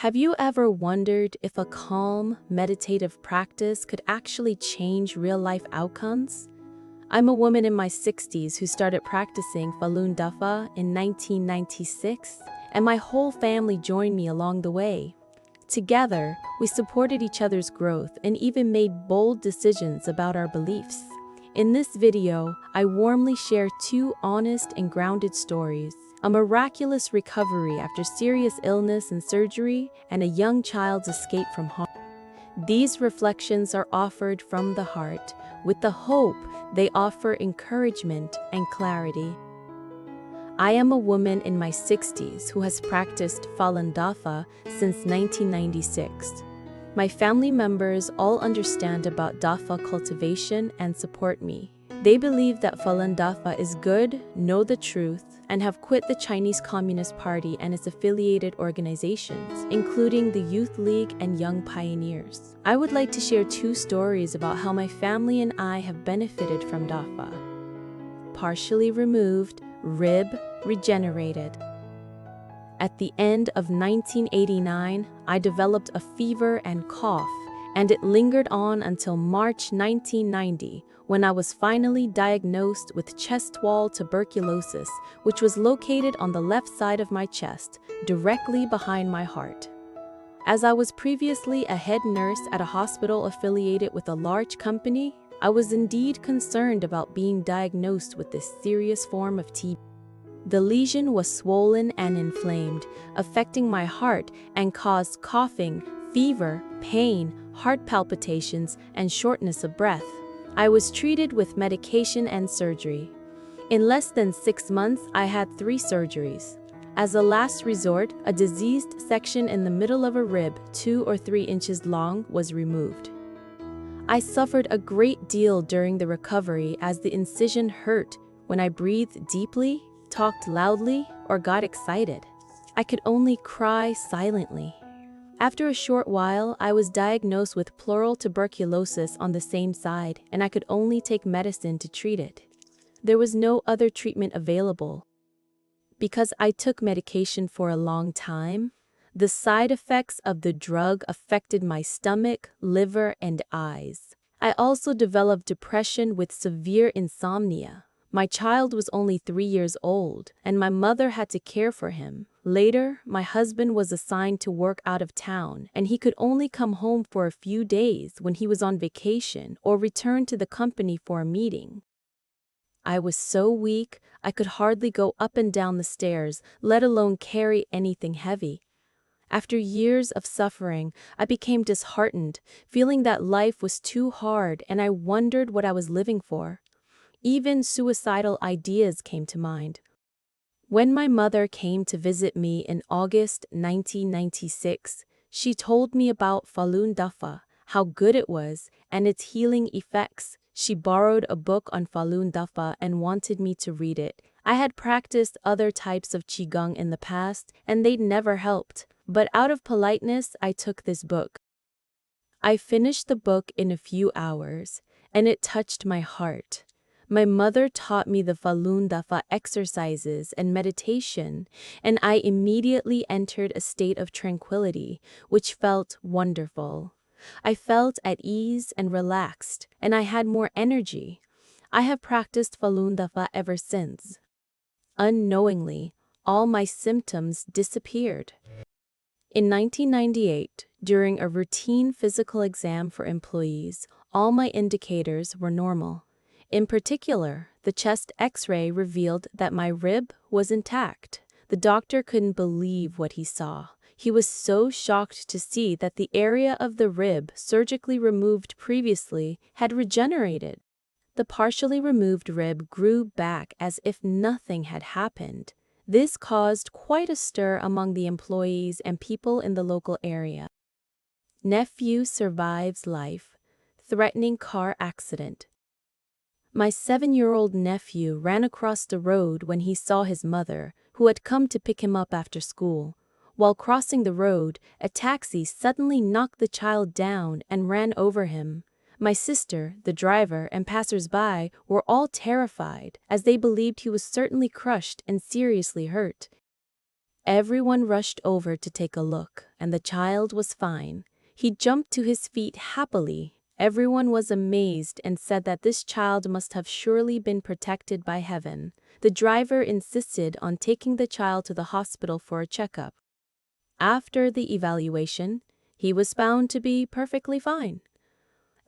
Have you ever wondered if a calm, meditative practice could actually change real-life outcomes? I'm a woman in my 60s who started practicing Falun Dafa in 1996, and my whole family joined me along the way. Together, we supported each other's growth and even made bold decisions about our beliefs. In this video, I warmly share two honest and grounded stories: a miraculous recovery after serious illness and surgery, and a young child's escape from harm. These reflections are offered from the heart, with the hope they offer encouragement and clarity. I am a woman in my 60s who has practiced Falun Dafa since 1996. My family members all understand about Dafa cultivation and support me. They believe that Falun Dafa is good, know the truth, and have quit the Chinese Communist Party and its affiliated organizations, including the Youth League and Young Pioneers. I would like to share two stories about how my family and I have benefited from Dafa. Partially removed, rib regenerated. At the end of 1989, I developed a fever and cough, and it lingered on until March 1990, when I was finally diagnosed with chest wall tuberculosis, which was located on the left side of my chest, directly behind my heart. As I was previously a head nurse at a hospital affiliated with a large company, I was indeed concerned about being diagnosed with this serious form of TB. The lesion was swollen and inflamed, affecting my heart and caused coughing, fever, pain, heart palpitations, and shortness of breath. I was treated with medication and surgery. In less than 6 months, I had 3 surgeries. As a last resort, a diseased section in the middle of a rib, 2 or 3 inches long, was removed. I suffered a great deal during the recovery as the incision hurt when I breathed deeply, talked loudly, or got excited. I could only cry silently. After a short while, I was diagnosed with pleural tuberculosis on the same side, and I could only take medicine to treat it. There was no other treatment available. Because I took medication for a long time, the side effects of the drug affected my stomach, liver, and eyes. I also developed depression with severe insomnia. My child was only 3 years old, and my mother had to care for him. Later, my husband was assigned to work out of town, and he could only come home for a few days when he was on vacation or return to the company for a meeting. I was so weak, I could hardly go up and down the stairs, let alone carry anything heavy. After years of suffering, I became disheartened, feeling that life was too hard, and I wondered what I was living for. Even suicidal ideas came to mind. When my mother came to visit me in August 1996, she told me about Falun Dafa, how good it was, and its healing effects. She borrowed a book on Falun Dafa and wanted me to read it. I had practiced other types of Qigong in the past, and they'd never helped. But out of politeness, I took this book. I finished the book in a few hours, and it touched my heart. My mother taught me the Falun Dafa exercises and meditation, and I immediately entered a state of tranquility, which felt wonderful. I felt at ease and relaxed, and I had more energy. I have practiced Falun Dafa ever since. Unknowingly, all my symptoms disappeared. In 1998, during a routine physical exam for employees, all my indicators were normal. In particular, the chest X-ray revealed that my rib was intact. The doctor couldn't believe what he saw. He was so shocked to see that the area of the rib surgically removed previously had regenerated. The partially removed rib grew back as if nothing had happened. This caused quite a stir among the employees and people in the local area. Nephew survives life. Threatening car accident. My 7-year-old nephew ran across the road when he saw his mother, who had come to pick him up after school. While crossing the road, a taxi suddenly knocked the child down and ran over him. My sister, the driver, and passers-by were all terrified, as they believed he was certainly crushed and seriously hurt. Everyone rushed over to take a look, and the child was fine. He jumped to his feet happily. Everyone was amazed and said that this child must have surely been protected by heaven. The driver insisted on taking the child to the hospital for a checkup. After the evaluation, he was found to be perfectly fine.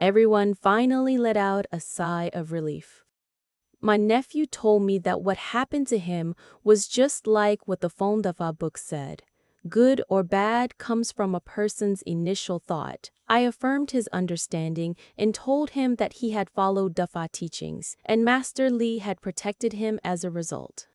Everyone finally let out a sigh of relief. My nephew told me that what happened to him was just like what the Falun Dafa book said. Good or bad comes from a person's initial thought. I affirmed his understanding and told him that he had followed Dafa teachings, and Master Li had protected him as a result.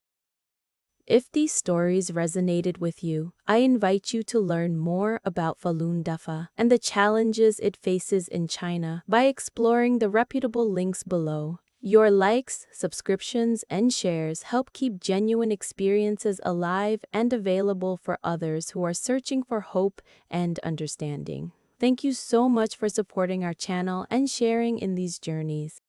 If these stories resonated with you, I invite you to learn more about Falun Dafa and the challenges it faces in China by exploring the reputable links below. Your likes, subscriptions, and shares help keep genuine experiences alive and available for others who are searching for hope and understanding. Thank you so much for supporting our channel and sharing in these journeys.